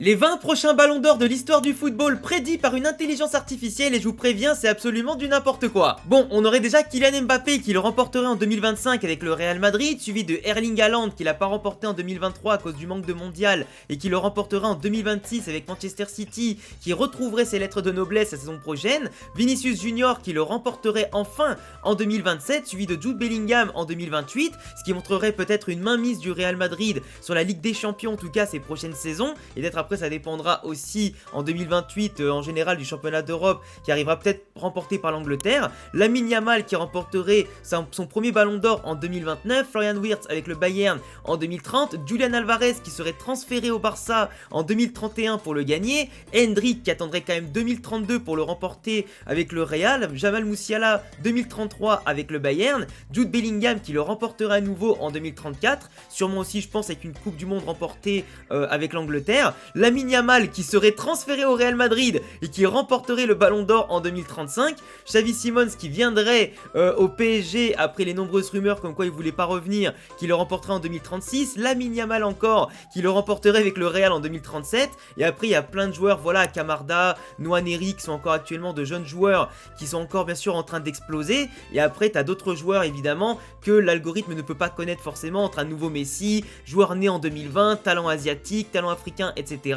Les 20 prochains ballons d'or de l'histoire du football prédits par une intelligence artificielle et je vous préviens, c'est absolument du n'importe quoi. Bon, on aurait déjà Kylian Mbappé qui le remporterait en 2025 avec le Real Madrid, suivi de Erling Haaland qui l'a pas remporté en 2023 à cause du manque de mondial et qui le remportera en 2026 avec Manchester City qui retrouverait ses lettres de noblesse la saison prochaine, Vinicius Junior qui le remporterait enfin en 2027, suivi de Jude Bellingham en 2028, ce qui montrerait peut-être une mainmise du Real Madrid sur la Ligue des Champions en tout cas ces prochaines saisons et d'être après ça dépendra aussi en 2028 en général du championnat d'Europe qui arrivera peut-être remporté par l'Angleterre, Lamine Yamal qui remporterait son premier ballon d'or en 2029, Florian Wirtz avec le Bayern en 2030, Julian Alvarez qui serait transféré au Barça en 2031 pour le gagner, Hendrik qui attendrait quand même 2032 pour le remporter avec le Real, Jamal Musiala 2033 avec le Bayern, Jude Bellingham qui le remportera à nouveau en 2034, sûrement aussi je pense avec une Coupe du Monde remportée avec l'Angleterre, Lamine Yamal qui serait transféré au Real Madrid et qui remporterait le Ballon d'Or en 2035, Xavi Simons qui viendrait au PSG après les nombreuses rumeurs comme quoi il voulait pas revenir, qui le remporterait en 2036, Lamine Yamal encore qui le remporterait avec le Real en 2037, et après il y a plein de joueurs, voilà, Camarda, Nwaneri qui sont encore actuellement de jeunes joueurs qui sont encore bien sûr en train d'exploser, et après t'as d'autres joueurs évidemment que l'algorithme ne peut pas connaître forcément, entre un nouveau Messi, joueur né en 2020, talent asiatique, talent africain, etc.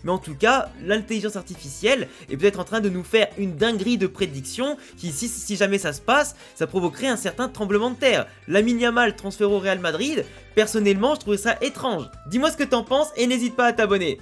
Mais en tout cas, l'intelligence artificielle est peut-être en train de nous faire une dinguerie de prédiction qui, si jamais ça se passe, ça provoquerait un certain tremblement de terre. Lamine Yamal transféré au Real Madrid, personnellement, je trouvais ça étrange. Dis-moi ce que t'en penses et n'hésite pas à t'abonner.